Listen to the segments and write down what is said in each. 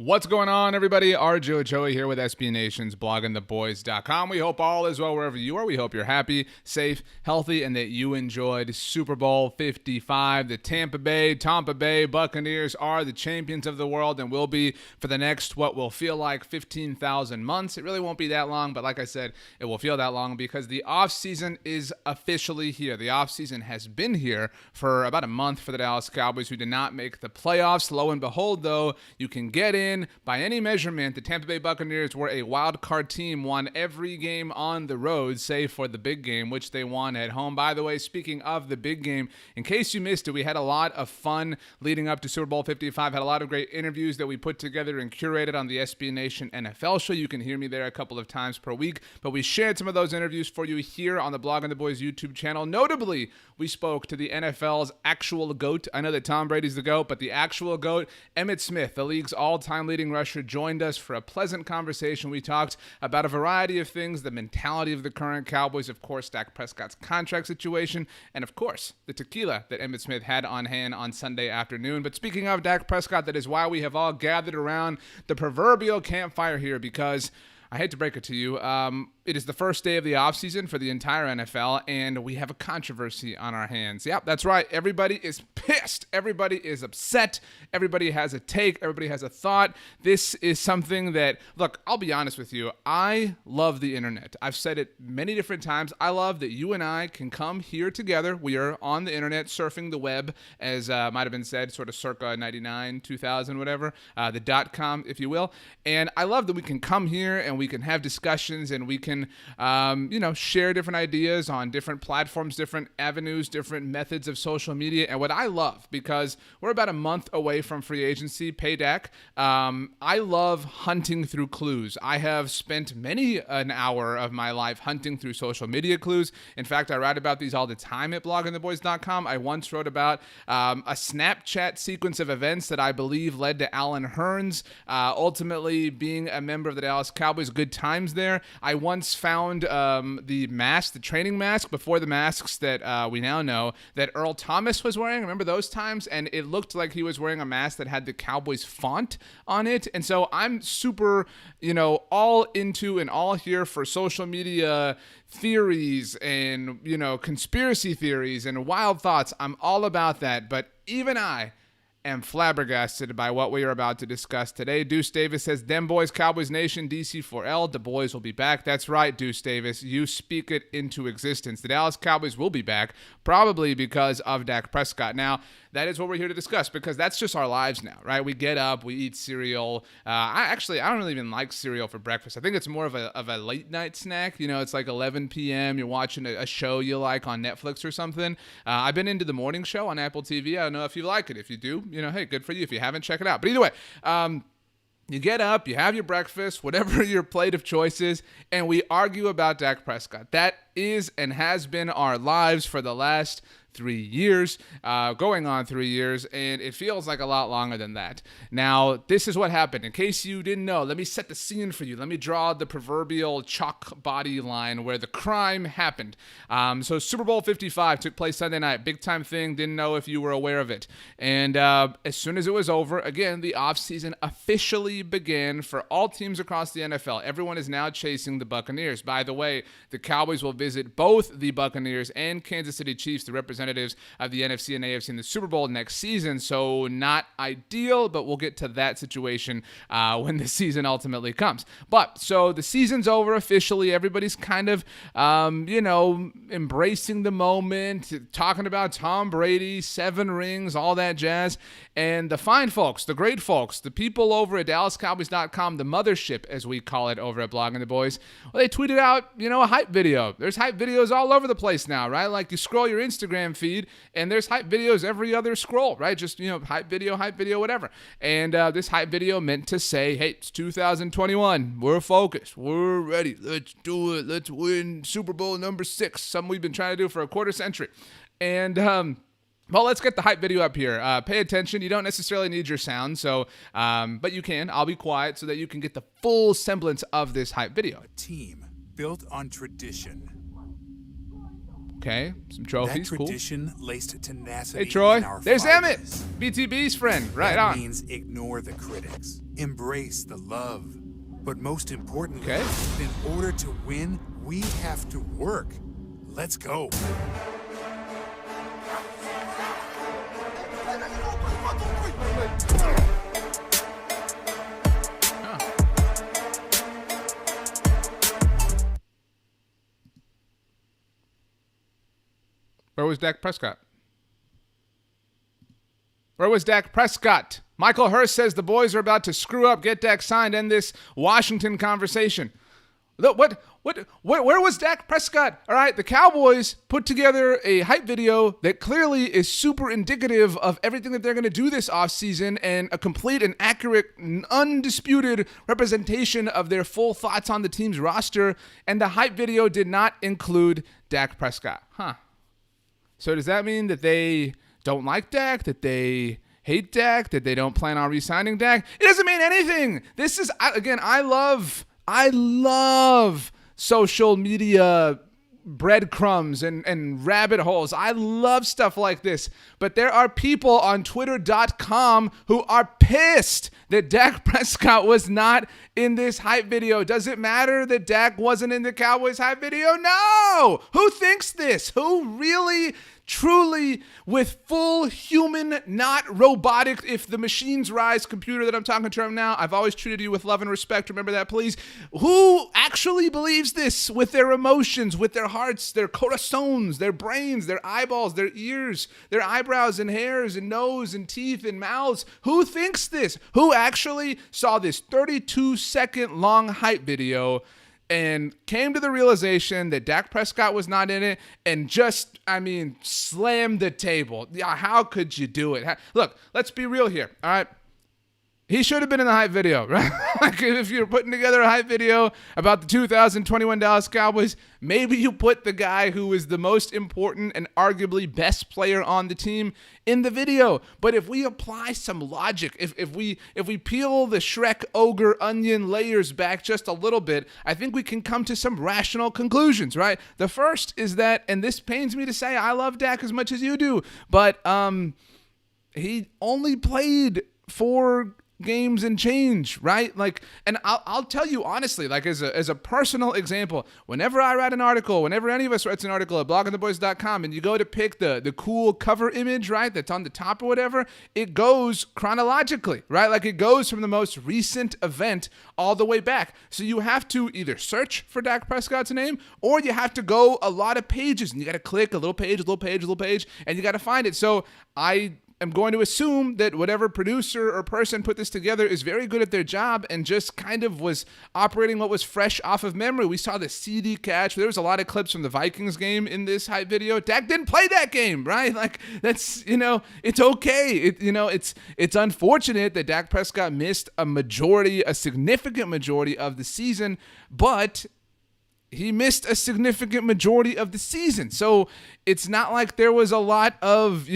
What's going on, everybody? RJ Ochoa here with SB Nation's bloggingtheboys.com. We hope all is well wherever you are. We hope you're happy, safe, healthy, and that you enjoyed Super Bowl 55. The Tampa Bay Buccaneers are the champions of the world and will be for the next, what will feel like 15,000 months. It really won't be that long, but like I said, it will feel that long because the offseason is officially here. The offseason has been here for about a month for the Dallas Cowboys, who did not make the playoffs. Lo and behold, though, you can get in. By any measurement, the Tampa Bay Buccaneers were a wild card team, won every game on the road, save for the big game, which they won at home. By the way, speaking of the big game, in case you missed it, we had a lot of fun leading up to Super Bowl 55, had a lot of great interviews that we put together and curated on the SB Nation NFL show. You can hear me there a couple of times per week, but we shared some of those interviews for you here on the Blog and the Boys YouTube channel. Notably, we spoke to the NFL's actual GOAT. I know that Tom Brady's the GOAT, but the actual GOAT, Emmitt Smith, the league's all-time leading rusher, joined us for a pleasant conversation. We talked about a variety of things, the mentality of the current Cowboys, of course, Dak Prescott's contract situation, and of course, the tequila that Emmitt Smith had on hand on Sunday afternoon. But speaking of Dak Prescott, that is why we have all gathered around the proverbial campfire here, because I hate to break it to you, it is the first day of the offseason for the entire NFL, and we have a controversy on our hands. Yep, that's right. Everybody is pissed. Everybody is upset. Everybody has a take. Everybody has a thought. This is something that, look, I'll be honest with you. I love the internet. I've said it many different times. I love that you and I can come here together. We are on the internet, surfing the web, as might have been said, sort of circa 99, 2000, whatever, the .com, if you will. And I love that we can come here and we can have discussions and we can share different ideas on different platforms, different avenues, different methods of social media. And what I love, because we're about a month away from free agency, pay Dak, I love hunting through clues. I have spent many an hour of my life hunting through social media clues. In fact, I write about these all the time at bloggingtheboys.com. I once wrote about a Snapchat sequence of events that I believe led to Alan Hearns ultimately being a member of the Dallas Cowboys. Good times there. I once found the training mask before the masks that we now know that Earl Thomas was wearing. Remember those times? And it looked like he was wearing a mask that had the Cowboys font on it. And so I'm super, all into and all here for social media theories and, conspiracy theories and wild thoughts. I'm all about that. But even I am flabbergasted by what we are about to discuss today. Deuce Davis says, "Them boys, Cowboys Nation, DC4L, the boys will be back." That's right, Deuce Davis. You speak it into existence. The Dallas Cowboys will be back, probably because of Dak Prescott. Now, that is what we're here to discuss, because that's just our lives now, right? We get up, we eat cereal. I don't really even like cereal for breakfast. I think it's more of a late night snack. It's like 11 p.m. You're watching a show you like on Netflix or something. I've been into the morning show on Apple TV. I don't know if you like it. If you do, hey, good for you. If you haven't, check it out. But either way, you get up, you have your breakfast, whatever your plate of choice is, and we argue about Dak Prescott. That is and has been our lives for the last 3 years, going on 3 years, and it feels like a lot longer than that. Now, this is what happened. In case you didn't know, let me set the scene for you. Let me draw the proverbial chalk body line where the crime happened. So Super Bowl 55 took place Sunday night. Big time thing. Didn't know if you were aware of it. And as soon as it was over, again, the offseason officially began for all teams across the NFL. Everyone is now chasing the Buccaneers. By the way, the Cowboys will visit both the Buccaneers and Kansas City Chiefs, the representatives of the NFC and AFC in the Super Bowl next season. So not ideal, but we'll get to that situation when the season ultimately comes. But so the season's over officially. Everybody's kind of, embracing the moment, talking about Tom Brady, 7 rings, all that jazz. And the fine folks, the great folks, the people over at DallasCowboys.com, the mothership, as we call it over at Blogging the Boys, well, they tweeted out, a hype video. There's hype videos all over the place now, right? Like you scroll your Instagram feed and there's hype videos every other scroll, right? Just, hype video, whatever. And this hype video meant to say, hey, it's 2021. We're focused. We're ready. Let's do it. Let's win Super Bowl number 6. Something we've been trying to do for a quarter century. And, well, let's get the hype video up here. Pay attention. You don't necessarily need your sound, but you can. I'll be quiet so that you can get the full semblance of this hype video. A team built on tradition. Okay, some trophies, That cool. tradition laced tenacity Hey, Troy. in our There's fibers. Emmett, BTB's friend. Right That on. means ignore the critics, embrace the love. But most importantly, Okay. in order to win, we have to work. Let's go. Where was Dak Prescott? Where was Dak Prescott? Michael Hurst says the boys are about to screw up, get Dak signed, end this Washington conversation. Where was Dak Prescott? All right, the Cowboys put together a hype video that clearly is super indicative of everything that they're going to do this offseason and a complete and accurate, undisputed representation of their full thoughts on the team's roster. And the hype video did not include Dak Prescott. So does that mean that they don't like Dak, that they hate Dak, that they don't plan on re-signing Dak? It doesn't mean anything. This is, again, I love social media breadcrumbs and rabbit holes. I love stuff like this. But there are people on Twitter.com who are pissed that Dak Prescott was not in this hype video. Does it matter that Dak wasn't in the Cowboys hype video? No! Who thinks this? Who really, truly, with full human, not robotic, if the machines rise computer that I'm talking to right now, I've always treated you with love and respect. Remember that, please. Who actually believes this with their emotions, with their hearts, their corazones, their brains, their eyeballs, their ears, their eyebrows and hairs and nose and teeth and mouths? Who thinks this? Who actually saw this 32-second long hype video and came to the realization that Dak Prescott was not in it and just, slammed the table? Yeah, how could you do it? Look, let's be real here, all right? He should have been in the hype video, right? Like, if you're putting together a hype video about the 2021 Dallas Cowboys, maybe you put the guy who is the most important and arguably best player on the team in the video. But if we apply some logic, if we peel the Shrek ogre onion layers back just a little bit, I think we can come to some rational conclusions, right? The first is that, and this pains me to say, I love Dak as much as you do, but he only played 4 games and change, right? Like, and I'll tell you honestly, like as a personal example, whenever I write an article, whenever any of us writes an article at bloggingtheboys.com and you go to pick the cool cover image, right, that's on the top or whatever, it goes chronologically, right? Like it goes from the most recent event all the way back. So you have to either search for Dak Prescott's name or you have to go a lot of pages and you got to click a little page, and you got to find it. So I'm going to assume that whatever producer or person put this together is very good at their job and just kind of was operating what was fresh off of memory. We saw the CD catch. There was a lot of clips from the Vikings game in this hype video. Dak didn't play that game, right? Like, that's, it's okay. It's unfortunate that Dak Prescott missed a significant majority of the season, but he missed a significant majority of the season. So it's not like there was a lot of,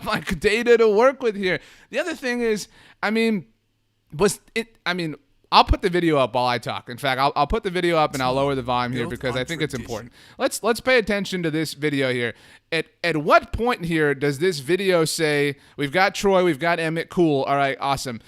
like data to work with here. The other thing is, I'll put the video up while I talk. In fact, I'll put the video up and I'll lower the volume here because I think it's important. Let's pay attention to this video here. At what point here does this video say, we've got Troy, we've got Emmett, cool, all right, awesome,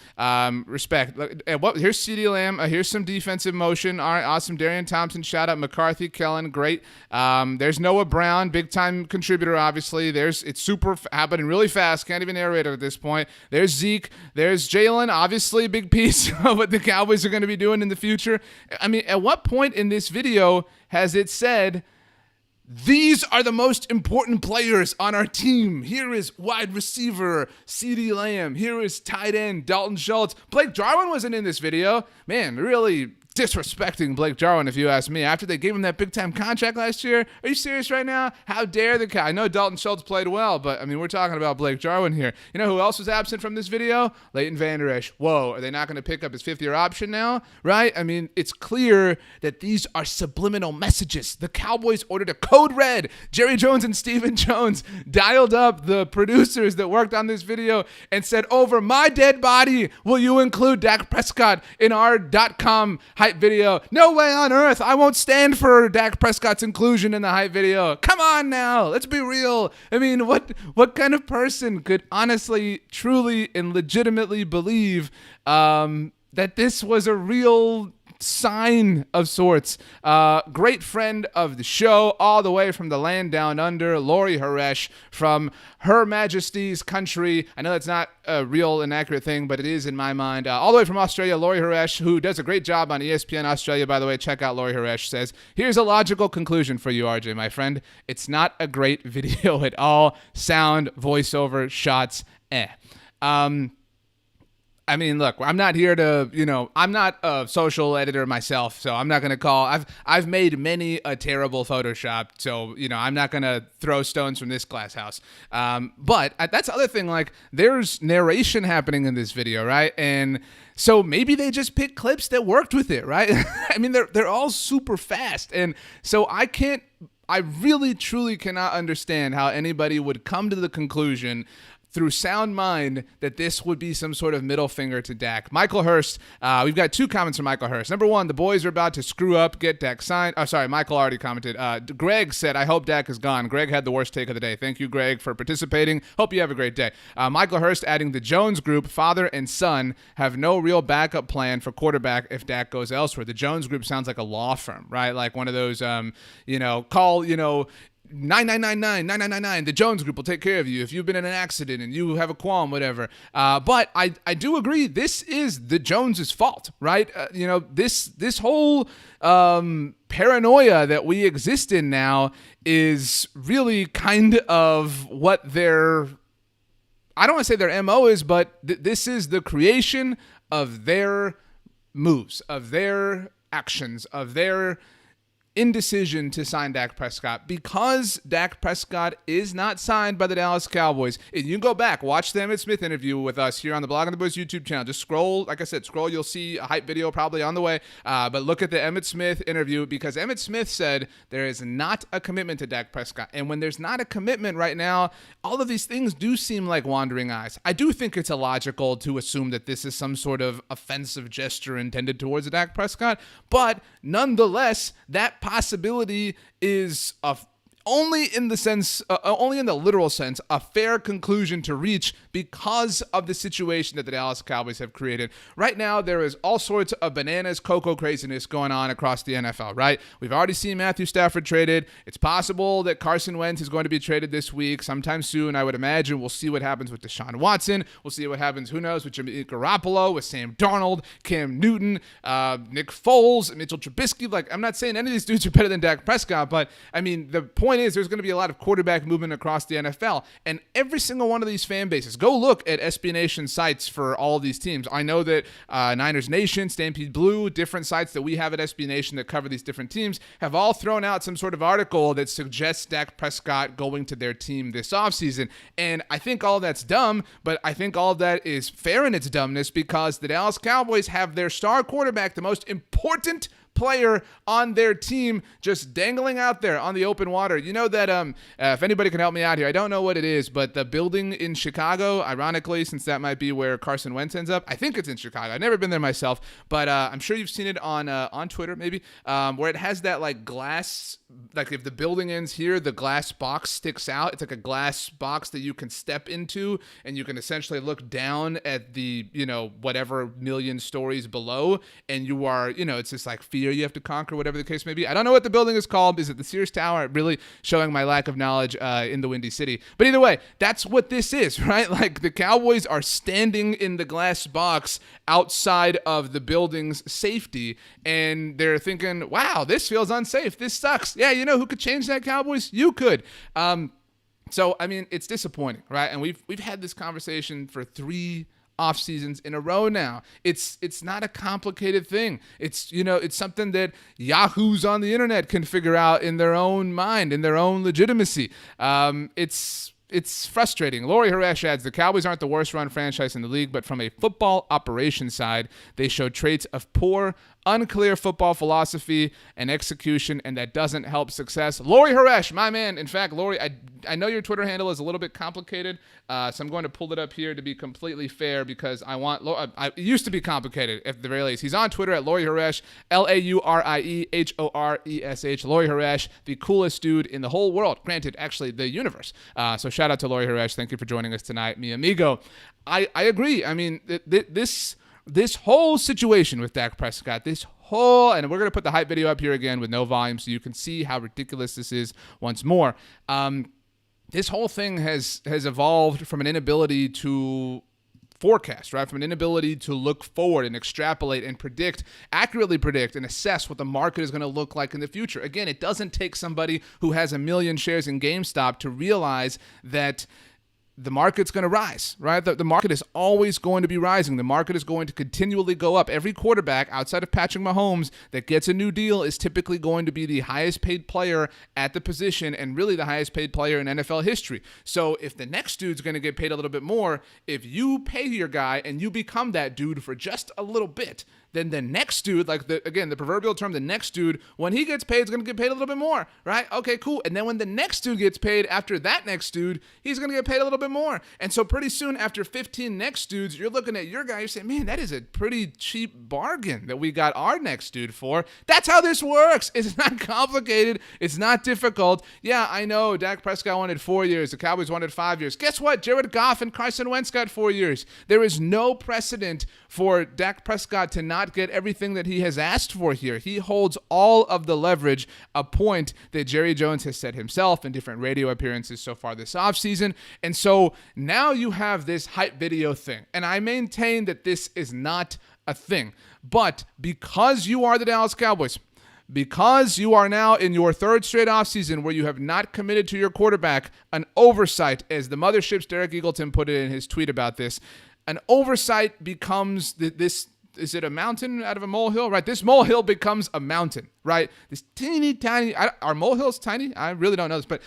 respect. Here's CeeDee Lamb, here's some defensive motion, all right, awesome. Darian Thompson, shout out. McCarthy, Kellen, great. There's Noah Brown, big time contributor, obviously. It's super happening really fast, can't even narrate it at this point. There's Zeke, there's Jalen, obviously big piece of what the Cowboys are going to be doing in the future. At what point in this video has it said, these are the most important players on our team? Here is wide receiver CeeDee Lamb. Here is tight end Dalton Schultz. Blake Jarwin wasn't in this video. Man, really disrespecting Blake Jarwin, if you ask me, after they gave him that big-time contract last year. Are you serious right now? How dare the guy? I know Dalton Schultz played well, but, we're talking about Blake Jarwin here. You know who else was absent from this video? Leighton Vander Esch. Whoa, are they not going to pick up his fifth-year option now? Right? It's clear that these are subliminal messages. The Cowboys ordered a code red. Jerry Jones and Stephen Jones dialed up the producers that worked on this video and said, over my dead body, will you include Dak Prescott in our .com hype video. No way on earth. I won't stand for Dak Prescott's inclusion in the hype video. Come on now. Let's be real. I mean, what kind of person could honestly, truly, and legitimately believe that this was a real sign of sorts? Great friend of the show, all the way from the land down under, Lori Haresh from Her Majesty's country. I know that's not a real and accurate thing, but it is in my mind. All the way from Australia, Lori Haresh, who does a great job on ESPN Australia, by the way. Check out Lori Haresh, says, here's a logical conclusion for you, RJ, my friend. It's not a great video at all. Sound, voiceover, shots, I mean, look, I'm not here to, I'm not a social editor myself, so I'm not going to call. I've made many a terrible Photoshop, so, I'm not going to throw stones from this glass house. But that's the other thing, like, there's narration happening in this video, right? And so maybe they just picked clips that worked with it, right? I mean, they're all super fast. And so I really, truly cannot understand how anybody would come to the conclusion through sound mind that this would be some sort of middle finger to Dak. Michael Hurst, we've got 2 comments from Michael Hurst. Number 1, the boys are about to screw up, get Dak signed. Oh, sorry, Michael already commented. Greg said, I hope Dak is gone. Greg had the worst take of the day. Thank you, Greg, for participating. Hope you have a great day. Michael Hurst adding, the Jones group, father and son, have no real backup plan for quarterback if Dak goes elsewhere. The Jones group sounds like a law firm, right? Like one of those, call, 9999, the Jones group will take care of you if you've been in an accident and you have a qualm, whatever. But I do agree, this is the Joneses' fault, right? This whole paranoia that we exist in now is really kind of what their, I don't want to say their MO is, but this is the creation of their moves, of their actions, of their indecision to sign Dak Prescott, because Dak Prescott is not signed by the Dallas Cowboys. And you can go back, watch the Emmitt Smith interview with us here on the Blog on the Boys YouTube channel. Just scroll, like I said, you'll see a hype video probably on the way. But look at the Emmitt Smith interview, because Emmitt Smith said there is not a commitment to Dak Prescott. And when there's not a commitment right now, all of these things do seem like wandering eyes. I do think it's illogical to assume that this is some sort of offensive gesture intended towards Dak Prescott, but nonetheless, that possibility is only in the literal sense, a fair conclusion to reach because of the situation that the Dallas Cowboys have created. Right now, there is all sorts of bananas, cocoa craziness going on across the NFL, right? We've already seen Matthew Stafford traded. It's possible that Carson Wentz is going to be traded this week, sometime soon, I would imagine. We'll see what happens with Deshaun Watson. We'll see what happens, who knows, with Jimmy Garoppolo, with Sam Darnold, Cam Newton, Nick Foles, Mitchell Trubisky. Like, I'm not saying any of these dudes are better than Dak Prescott, but, I mean, the point is there's going to be a lot of quarterback movement across the NFL, and every single one of these fan bases, go look at SB Nation sites for all of these teams. I know that Niners Nation, Stampede Blue, different sites that we have at SB Nation that cover these different teams have all thrown out some sort of article that suggests Dak Prescott going to their team this offseason. And I think all that's dumb, but I think all of that is fair in its dumbness, because the Dallas Cowboys have their star quarterback, the most important player on their team, just dangling out there on the open water. You know that if anybody can help me out here, I don't know what it is, but the building in Chicago, ironically, since that might be where Carson Wentz ends up, I think it's in Chicago. I've never been there myself, but I'm sure you've seen it on Twitter maybe, where it has that like glass, like if the building ends here, the glass box sticks out. It's like a glass box that you can step into, and you can essentially look down at the, whatever million stories below, and you are, it's just like fear you have to conquer, whatever the case may be. I don't know what the building is called. Is it the Sears Tower? Really showing my lack of knowledge in the Windy City. But either way, that's what this is, right? Like, the Cowboys are standing in the glass box outside of the building's safety, and they're thinking, wow, this feels unsafe. This sucks. Yeah, who could change that, Cowboys? You could. So, I mean, it's disappointing, right? And we've had this conversation for 3 off seasons in a row now. It's not a complicated thing. It's something that yahoos on the internet can figure out in their own mind, in their own legitimacy. It's frustrating. Lori Haresh adds, the Cowboys aren't the worst run franchise in the league, but from a football operations side, they show traits of poor unclear football philosophy and execution, and that doesn't help success. Lori Haresh, my man. In fact, Lori, I know your Twitter handle is a little bit complicated, so I'm going to pull it up here to be completely fair because it used to be complicated at the very least. He's on Twitter at Lori Haresh, LaurieHoresh, Lori Haresh, the coolest dude in the whole world. Granted, actually, the universe. So shout out to Lori Haresh. Thank you for joining us tonight, mi amigo. I agree. I mean, this whole situation with Dak Prescott, and we're going to put the hype video up here again with no volume so you can see how ridiculous this is once more. This whole thing has evolved from an inability to forecast, right? From an inability to look forward and extrapolate and accurately predict and assess what the market is going to look like in the future. Again, it doesn't take somebody who has 1 million shares in GameStop to realize that the market's going to rise, right? The market is always going to be rising. The market is going to continually go up. Every quarterback outside of Patrick Mahomes that gets a new deal is typically going to be the highest paid player at the position and really the highest paid player in NFL history. So if the next dude's going to get paid a little bit more, if you pay your guy and you become that dude for just a little bit, then the next dude, the proverbial term, the next dude, when he gets paid, is going to get paid a little bit more, right? Okay, cool. And then when the next dude gets paid after that next dude, he's going to get paid a little bit more. And so pretty soon after 15 next dudes, you're looking at your guy, you're saying, man, that is a pretty cheap bargain that we got our next dude for. That's how this works. It's not complicated. It's not difficult. Yeah, I know Dak Prescott wanted 4 years. The Cowboys wanted 5 years. Guess what? Jared Goff and Carson Wentz got 4 years. There is no precedent for Dak Prescott to not get everything that he has asked for here. He holds all of the leverage, a point that Jerry Jones has said himself in different radio appearances so far this offseason. And so now you have this hype video thing. And I maintain that this is not a thing. But because you are the Dallas Cowboys, because you are now in your third straight offseason where you have not committed to your quarterback, an oversight, as the Mothership's Derek Eagleton put it in his tweet about this, an oversight becomes this. Is it a mountain out of a molehill? Right? This molehill becomes a mountain, right? This teeny tiny, are molehills tiny? I really don't know this, but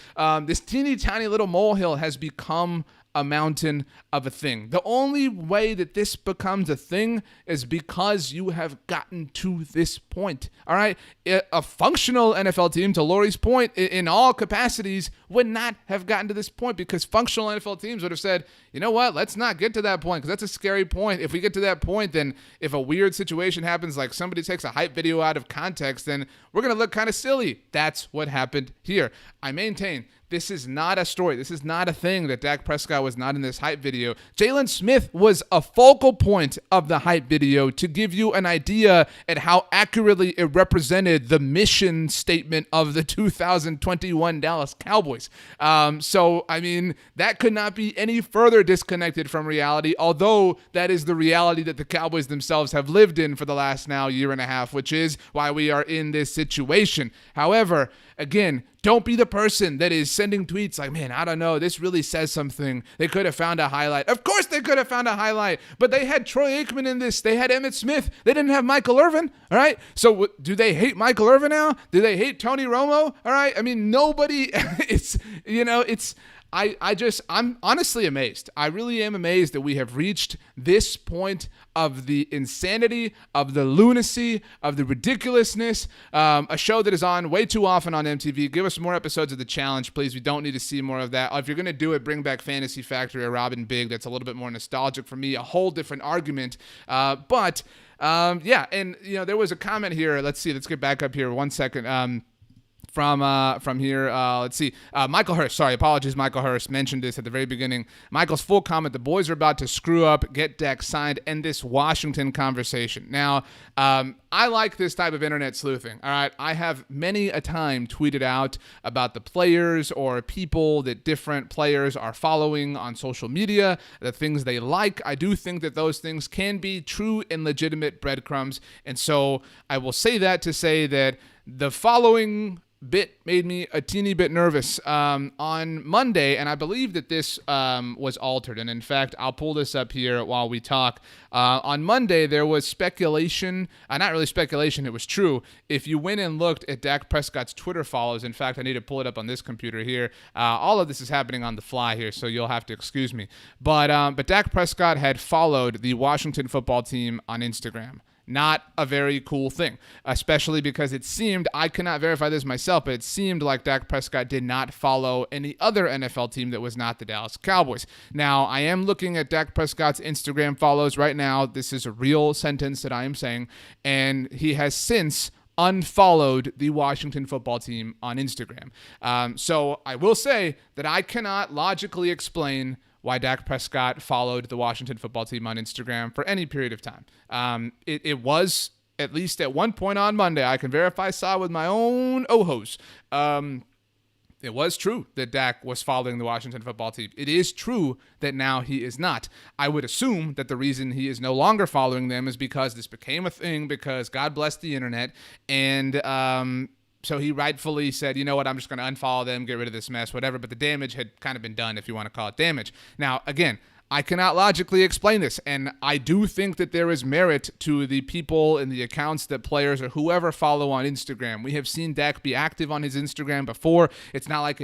this teeny tiny little molehill has become a mountain of a thing. The only way that this becomes a thing is because you have gotten to this point. All right. A functional NFL team, to Lori's point, in all capacities, would not have gotten to this point because functional NFL teams would have said, you know what, let's not get to that point because that's a scary point. If we get to that point, then if a weird situation happens, like somebody takes a hype video out of context, then we're going to look kind of silly. That's what happened here. I maintain this is not a story. This is not a thing that Dak Prescott was not in this hype video. Jalen Smith was a focal point of the hype video to give you an idea at how accurately it represented the mission statement of the 2021 Dallas Cowboys. So, I mean, that could not be any further disconnected from reality, although that is the reality that the Cowboys themselves have lived in for the last now year and a half, which is why we are in this situation. However, again, don't be the person that is sending tweets like, man, I don't know, this really says something. They could have found a highlight. Of course they could have found a highlight, but they had Troy Aikman in this. They had Emmitt Smith. They didn't have Michael Irvin, all right? So do they hate Michael Irvin now? Do they hate Tony Romo? All right? I mean, nobody, I'm honestly amazed. I really am amazed that we have reached this point of the insanity, of the lunacy, of the ridiculousness. A show that is on way too often on MTV. Give us more episodes of The Challenge, please. We don't need to see more of that. If you're going to do it, bring back Fantasy Factory or Robin Big. That's a little bit more nostalgic for me. A whole different argument. But there was a comment here. Let's get back up here 1 second. From here, let's see. Michael Hurst, sorry, apologies. Michael Hurst mentioned this at the very beginning. Michael's full comment: the boys are about to screw up, get Dak signed, end this Washington conversation. Now, I like this type of internet sleuthing. All right, I have many a time tweeted out about the players or people that different players are following on social media, the things they like. I do think that those things can be true and legitimate breadcrumbs, and so I will say that to say that the following bit made me a teeny bit nervous on Monday, and I believe that this was altered. And in fact, I'll pull this up here while we talk. On Monday, there was speculation, not really speculation, it was true. If you went and looked at Dak Prescott's Twitter follows, in fact, I need to pull it up on this computer here. All of this is happening on the fly here, so you'll have to excuse me. But Dak Prescott had followed the Washington football team on Instagram. not a very cool thing, especially because it seemed, I cannot verify this myself, but it seemed like Dak Prescott did not follow any other NFL team that was not the Dallas Cowboys. Now, I am looking at Dak Prescott's Instagram follows right now. This is a real sentence that I am saying, and he has since unfollowed the Washington football team on Instagram. So I will say that I cannot logically explain why Dak Prescott followed the Washington football team on Instagram for any period of time. It was, at least at one point on Monday, I can verify, saw with my own ojos. It was true that Dak was following the Washington football team. It is true that now he is not. I would assume that the reason he is no longer following them is because this became a thing, because God bless the internet, and so he rightfully said, you know what, I'm just going to unfollow them, get rid of this mess, whatever. But the damage had kind of been done, if you want to call it damage. Now, again, I cannot logically explain this, and I do think that there is merit to the people and the accounts that players or whoever follow on Instagram. We have seen Dak be active on his Instagram before. It's not like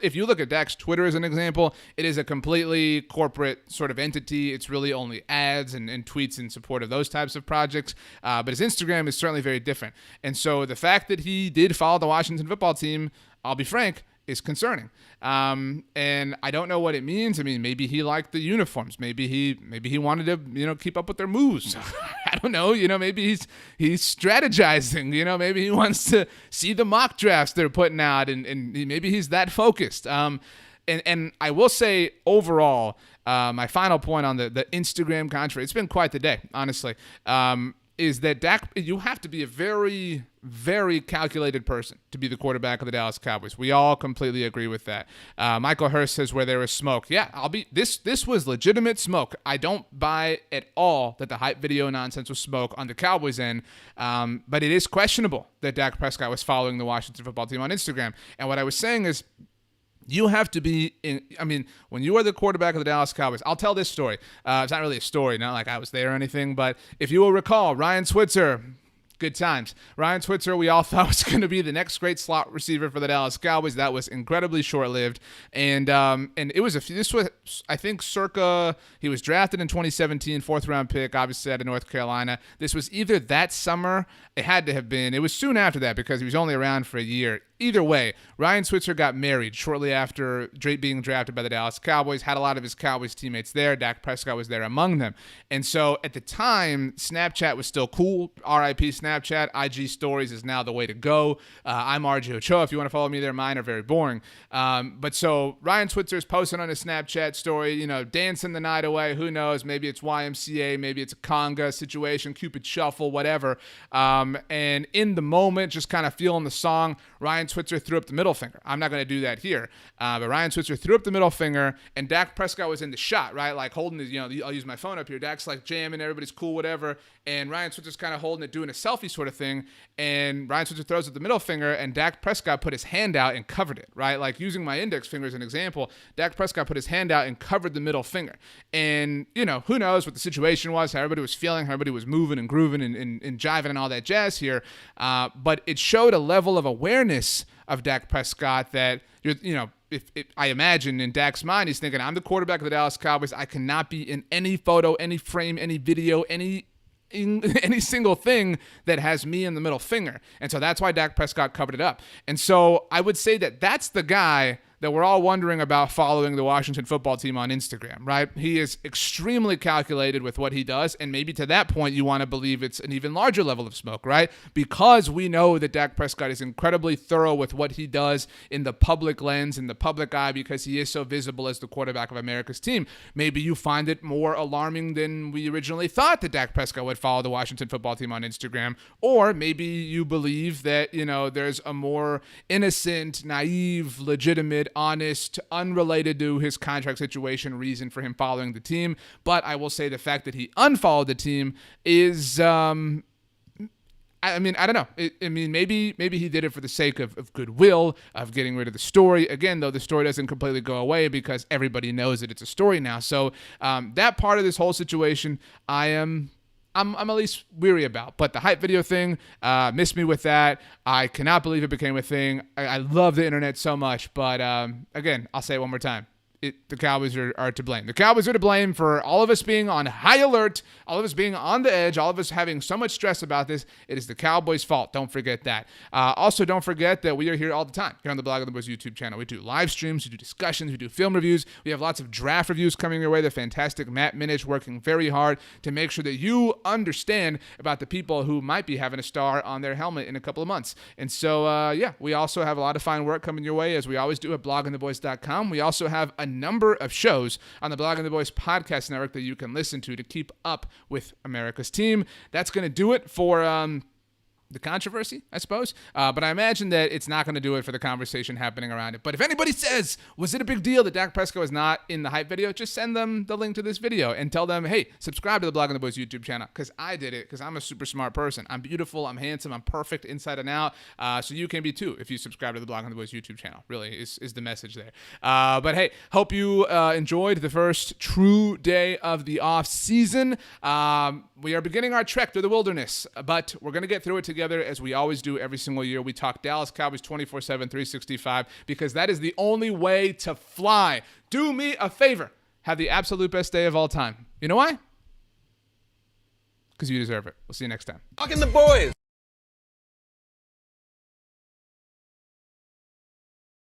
if you look at Dak's Twitter as an example, it is a completely corporate sort of entity. It's really only ads and tweets in support of those types of projects. But his Instagram is certainly very different. And so the fact that he did follow the Washington football team, I'll be frank, is concerning. And I don't know what it means. I mean, maybe he liked the uniforms. Maybe he wanted to, keep up with their moves. I don't know. Maybe he's strategizing. Maybe he wants to see the mock drafts they're putting out, and maybe he's that focused. And I will say overall, my final point on the Instagram controversy, it's been quite the day, honestly, is that Dak, you have to be a very, very calculated person to be the quarterback of the Dallas Cowboys. We all completely agree with that. Michael Hurst says where there is smoke. Yeah, this was legitimate smoke. I don't buy at all that the hype video nonsense was smoke on the Cowboys end, but it is questionable that Dak Prescott was following the Washington football team on Instagram. And what I was saying is, you have to be when you are the quarterback of the Dallas Cowboys, I'll tell this story. It's not really a story, not like I was there or anything, but if you will recall, Ryan Switzer, good times. Ryan Switzer, we all thought was going to be the next great slot receiver for the Dallas Cowboys. That was incredibly short-lived. And it was this was, I think, he was drafted in 2017, fourth-round pick, obviously out of North Carolina. This was either that summer, it had to have been, it was soon after that because he was only around for a year. Either way, Ryan Switzer got married shortly after being drafted by the Dallas Cowboys, had a lot of his Cowboys teammates there. Dak Prescott was there among them. And so at the time, Snapchat was still cool. RIP Snapchat. IG Stories is now the way to go. I'm RJ Ochoa. If you want to follow me there, mine are very boring. But so Ryan Switzer is posting on his Snapchat story, dancing the night away. Who knows? Maybe it's YMCA. Maybe it's a conga situation, Cupid Shuffle, whatever. And in the moment, just kind of feeling the song, Ryan Switzer threw up the middle finger. I'm not going to do that here. But Ryan Switzer threw up the middle finger, and Dak Prescott was in the shot, right? Like holding his, I'll use my phone up here. Dak's like jamming, everybody's cool, whatever. And Ryan Switzer's kind of holding it, doing a selfie sort of thing. And Ryan Switzer throws up the middle finger, and Dak Prescott put his hand out and covered it, right? Like using my index finger as an example, Dak Prescott put his hand out and covered the middle finger. And, who knows what the situation was, how everybody was feeling, how everybody was moving and grooving and jiving and all that jazz here. But it showed a level of awareness of Dak Prescott that, I imagine in Dak's mind, he's thinking, I'm the quarterback of the Dallas Cowboys. I cannot be in any photo, any frame, any video, any single thing that has me in the middle finger. And so that's why Dak Prescott covered it up. And so I would say that that's the guy that we're all wondering about following the Washington football team on Instagram, right? He is extremely calculated with what he does, and maybe to that point you want to believe it's an even larger level of smoke, right? Because we know that Dak Prescott is incredibly thorough with what he does in the public lens, in the public eye, because he is so visible as the quarterback of America's team. Maybe you find it more alarming than we originally thought that Dak Prescott would follow the Washington football team on Instagram, or maybe you believe that, there's a more innocent, naive, legitimate, honest, unrelated to his contract situation reason for him following the team. But I will say the fact that he unfollowed the team is, I don't know. Maybe he did it for the sake of goodwill, of getting rid of the story. Again, though, the story doesn't completely go away because everybody knows that it's a story now. So that part of this whole situation, I'm at least weary about. But the hype video thing, missed me with that. I cannot believe it became a thing. I love the internet so much. But again, I'll say it one more time. the Cowboys are to blame. The Cowboys are to blame for all of us being on high alert, all of us being on the edge, all of us having so much stress about this. It is the Cowboys' fault. Don't forget that. Also, don't forget that we are here all the time here on the Blog of the Boys YouTube channel. We do live streams, we do discussions, we do film reviews. We have lots of draft reviews coming your way. The fantastic Matt Minich working very hard to make sure that you understand about the people who might be having a star on their helmet in a couple of months. And so, we also have a lot of fine work coming your way, as we always do at bloggingtheboys.com. We also have a number of shows on the Blogging the Boys podcast network that you can listen to keep up with America's team. That's going to do it for the controversy, I suppose. But I imagine that it's not going to do it for the conversation happening around it. But if anybody says, was it a big deal that Dak Prescott was not in the hype video, just send them the link to this video and tell them, hey, subscribe to the Blog of the Boys YouTube channel, because I did it, because I'm a super smart person. I'm beautiful, I'm handsome, I'm perfect inside and out. So you can be too if you subscribe to the Blog of the Boys YouTube channel, really is the message there. But hey, hope you enjoyed the first true day of the off season. We are beginning our trek through the wilderness, but we're going to get through it together as we always do every single year. We talk Dallas Cowboys 24/7, 365, because that is the only way to fly. Do me a favor. Have the absolute best day of all time. You know why? Because you deserve it. We'll see you next time. Talking the boys.